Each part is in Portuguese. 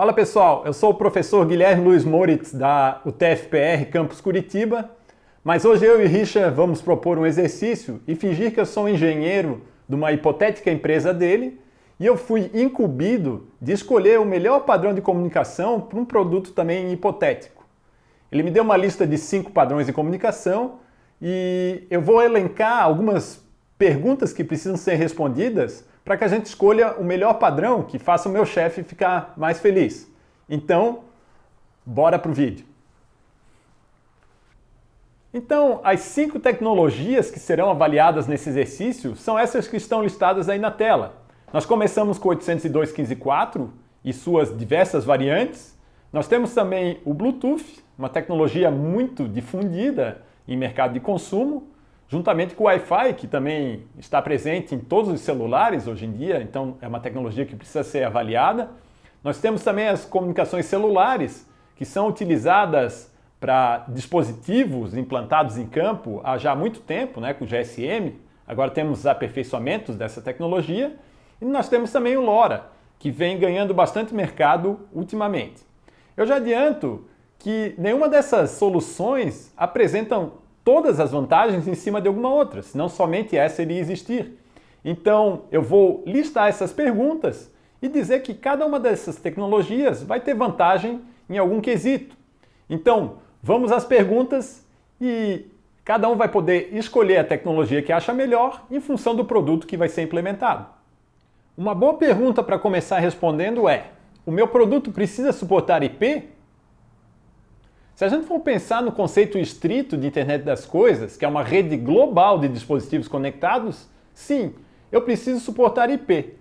Fala pessoal, eu sou o professor Guilherme Luiz Moritz da UTFPR Campus Curitiba, mas hoje eu e Richard vamos propor um exercício e fingir que eu sou um engenheiro de uma hipotética empresa dele e eu fui incumbido de escolher o melhor padrão de comunicação para um produto também hipotético. Ele me deu uma lista de 5 padrões de comunicação e eu vou elencar algumas perguntas que precisam ser respondidas para que a gente escolha o melhor padrão que faça o meu chefe ficar mais feliz. Então, bora pro vídeo. Então, as 5 tecnologias que serão avaliadas nesse exercício são essas que estão listadas aí na tela. Nós começamos com 802.15.4 e suas diversas variantes. Nós temos também o Bluetooth, uma tecnologia muito difundida em mercado de consumo, juntamente com o Wi-Fi, que também está presente em todos os celulares hoje em dia, então é uma tecnologia que precisa ser avaliada. Nós temos também as comunicações celulares, que são utilizadas para dispositivos implantados em campo há já muito tempo, com GSM. Agora temos aperfeiçoamentos dessa tecnologia. E nós temos também o LoRa, que vem ganhando bastante mercado ultimamente. Eu já adianto que nenhuma dessas soluções apresentam todas as vantagens em cima de alguma outra, senão somente essa iria existir. Então, eu vou listar essas perguntas e dizer que cada uma dessas tecnologias vai ter vantagem em algum quesito. Então, vamos às perguntas e cada um vai poder escolher a tecnologia que acha melhor em função do produto que vai ser implementado. Uma boa pergunta para começar respondendo é: o meu produto precisa suportar IP? Se a gente for pensar no conceito estrito de Internet das Coisas, que é uma rede global de dispositivos conectados, sim, eu preciso suportar IP.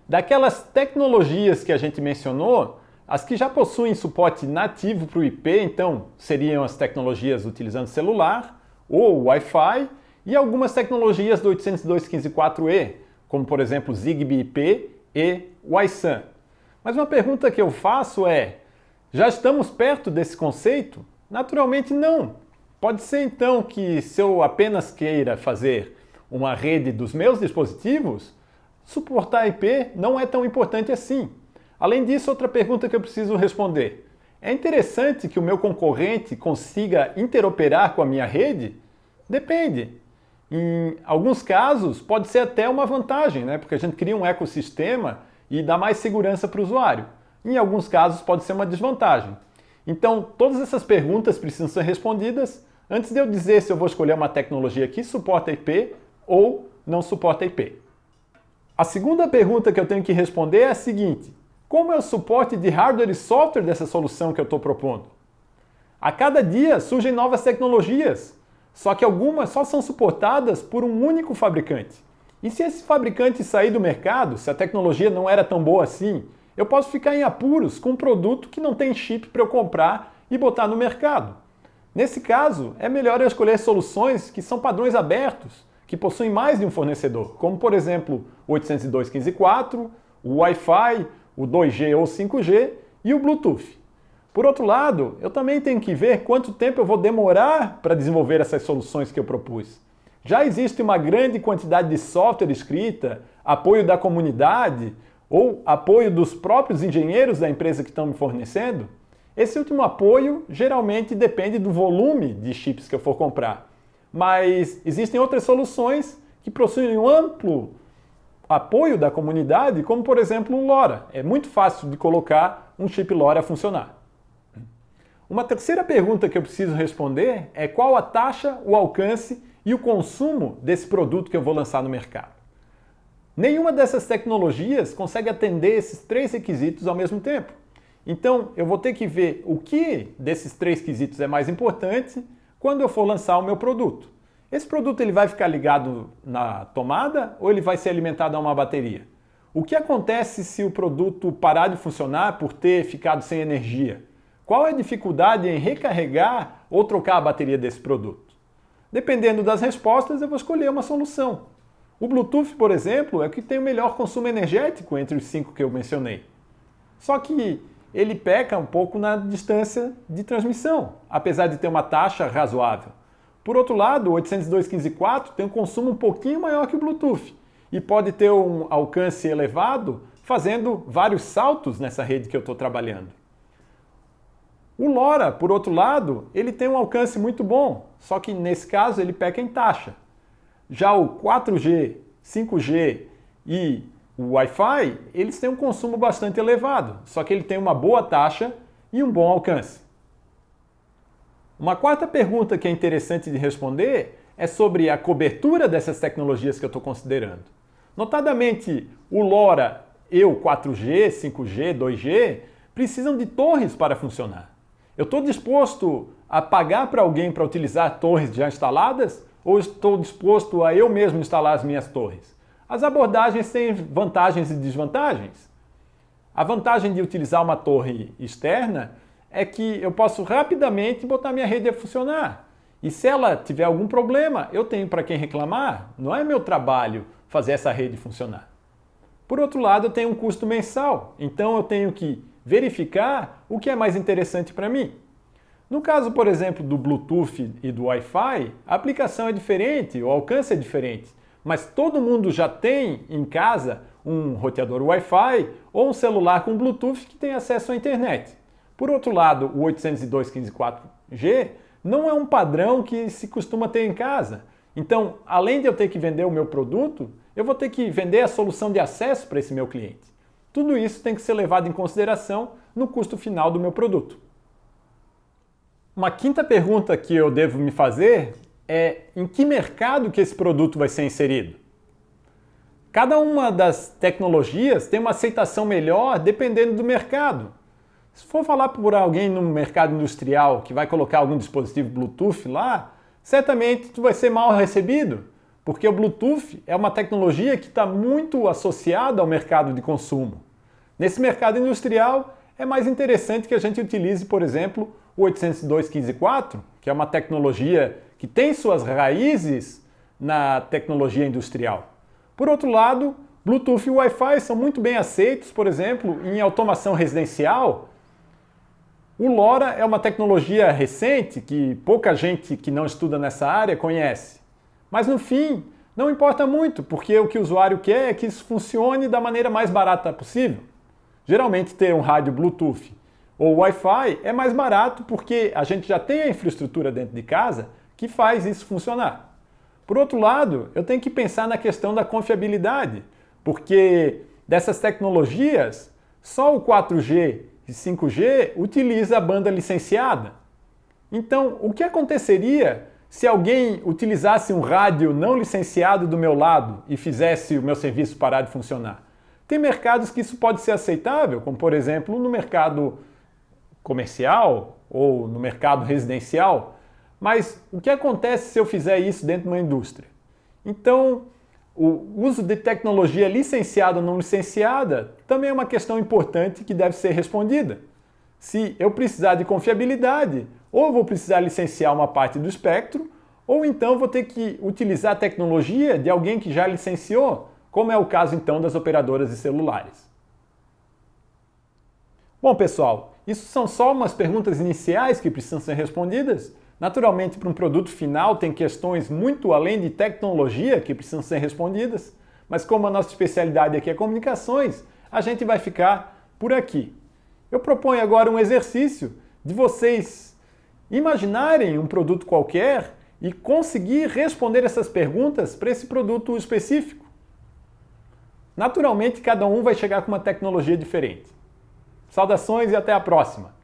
Daquelas tecnologias que a gente mencionou, as que já possuem suporte nativo para o IP, então, seriam as tecnologias utilizando celular ou Wi-Fi e algumas tecnologias do 802.15.4e, como por exemplo Zigbee IP e Wi-SAN. Mas uma pergunta que eu faço é: já estamos perto desse conceito? Naturalmente não. Pode ser então que se eu apenas queira fazer uma rede dos meus dispositivos, suportar IP não é tão importante assim. Além disso, outra pergunta que eu preciso responder: é interessante que o meu concorrente consiga interoperar com a minha rede? Depende. Em alguns casos pode ser até uma vantagem, porque a gente cria um ecossistema e dá mais segurança para o usuário. Em alguns casos pode ser uma desvantagem. Então, todas essas perguntas precisam ser respondidas antes de eu dizer se eu vou escolher uma tecnologia que suporta IP ou não suporta IP. A segunda pergunta que eu tenho que responder é a seguinte: como é o suporte de hardware e software dessa solução que eu estou propondo? A cada dia surgem novas tecnologias, só que algumas só são suportadas por um único fabricante. E se esse fabricante sair do mercado, se a tecnologia não era tão boa assim, eu posso ficar em apuros com um produto que não tem chip para eu comprar e botar no mercado. Nesse caso, é melhor eu escolher soluções que são padrões abertos, que possuem mais de um fornecedor, como por exemplo o 802.15.4, o Wi-Fi, o 2G ou 5G e o Bluetooth. Por outro lado, eu também tenho que ver quanto tempo eu vou demorar para desenvolver essas soluções que eu propus. Já existe uma grande quantidade de software escrita, apoio da comunidade ou apoio dos próprios engenheiros da empresa que estão me fornecendo? Esse último apoio geralmente depende do volume de chips que eu for comprar. Mas existem outras soluções que possuem um amplo apoio da comunidade, como por exemplo o LoRa. É muito fácil de colocar um chip LoRa a funcionar. Uma terceira pergunta que eu preciso responder é qual a taxa, o alcance e o consumo desse produto que eu vou lançar no mercado. Nenhuma dessas tecnologias consegue atender esses 3 requisitos ao mesmo tempo. Então, eu vou ter que ver o que desses 3 quesitos é mais importante quando eu for lançar o meu produto. Esse produto ele vai ficar ligado na tomada ou ele vai ser alimentado a uma bateria? O que acontece se o produto parar de funcionar por ter ficado sem energia? Qual é a dificuldade em recarregar ou trocar a bateria desse produto? Dependendo das respostas, eu vou escolher uma solução. O Bluetooth, por exemplo, é o que tem o melhor consumo energético entre os 5 que eu mencionei. Só que ele peca um pouco na distância de transmissão, apesar de ter uma taxa razoável. Por outro lado, o 802.15.4 tem um consumo um pouquinho maior que o Bluetooth e pode ter um alcance elevado fazendo vários saltos nessa rede que eu estou trabalhando. O LoRa, por outro lado, ele tem um alcance muito bom, só que nesse caso ele peca em taxa. Já o 4G, 5G e o Wi-Fi, eles têm um consumo bastante elevado, só que ele tem uma boa taxa e um bom alcance. Uma quarta pergunta que é interessante de responder é sobre a cobertura dessas tecnologias que eu estou considerando. Notadamente, o LoRa e o 4G, 5G, 2G precisam de torres para funcionar. Eu estou disposto a pagar para alguém para utilizar torres já instaladas ou estou disposto a eu mesmo instalar as minhas torres? As abordagens têm vantagens e desvantagens. A vantagem de utilizar uma torre externa é que eu posso rapidamente botar minha rede a funcionar. E se ela tiver algum problema, eu tenho para quem reclamar. Não é meu trabalho fazer essa rede funcionar. Por outro lado, eu tenho um custo mensal, então eu tenho que verificar o que é mais interessante para mim. No caso, por exemplo, do Bluetooth e do Wi-Fi, a aplicação é diferente, o alcance é diferente, mas todo mundo já tem em casa um roteador Wi-Fi ou um celular com Bluetooth que tem acesso à internet. Por outro lado, o 802.15.4G não é um padrão que se costuma ter em casa. Então, além de eu ter que vender o meu produto, eu vou ter que vender a solução de acesso para esse meu cliente. Tudo isso tem que ser levado em consideração no custo final do meu produto. Uma quinta pergunta que eu devo me fazer é em que mercado que esse produto vai ser inserido? Cada uma das tecnologias tem uma aceitação melhor dependendo do mercado. Se for falar por alguém no mercado industrial que vai colocar algum dispositivo Bluetooth lá, certamente tu vai ser mal recebido, porque o Bluetooth é uma tecnologia que está muito associada ao mercado de consumo. Nesse mercado industrial, é mais interessante que a gente utilize, por exemplo, o 802.15.4, que é uma tecnologia que tem suas raízes na tecnologia industrial. Por outro lado, Bluetooth e Wi-Fi são muito bem aceitos, por exemplo, em automação residencial. O LoRa é uma tecnologia recente que pouca gente que não estuda nessa área conhece. Mas no fim, não importa muito, porque o que o usuário quer é que isso funcione da maneira mais barata possível. Geralmente ter um rádio Bluetooth ou Wi-Fi é mais barato porque a gente já tem a infraestrutura dentro de casa que faz isso funcionar. Por outro lado, eu tenho que pensar na questão da confiabilidade, porque dessas tecnologias, só o 4G e 5G utiliza a banda licenciada. Então, o que aconteceria se alguém utilizasse um rádio não licenciado do meu lado e fizesse o meu serviço parar de funcionar? Tem mercados que isso pode ser aceitável, como por exemplo no mercado comercial ou no mercado residencial, mas o que acontece se eu fizer isso dentro de uma indústria? Então, o uso de tecnologia licenciada ou não licenciada também é uma questão importante que deve ser respondida. Se eu precisar de confiabilidade, ou vou precisar licenciar uma parte do espectro, ou então vou ter que utilizar a tecnologia de alguém que já licenciou, como é o caso então das operadoras de celulares. Bom, pessoal, isso são só umas perguntas iniciais que precisam ser respondidas. Naturalmente, para um produto final tem questões muito além de tecnologia que precisam ser respondidas, mas como a nossa especialidade aqui é comunicações, a gente vai ficar por aqui. Eu proponho agora um exercício de vocês imaginarem um produto qualquer e conseguir responder essas perguntas para esse produto específico. Naturalmente, cada um vai chegar com uma tecnologia diferente. Saudações e até a próxima!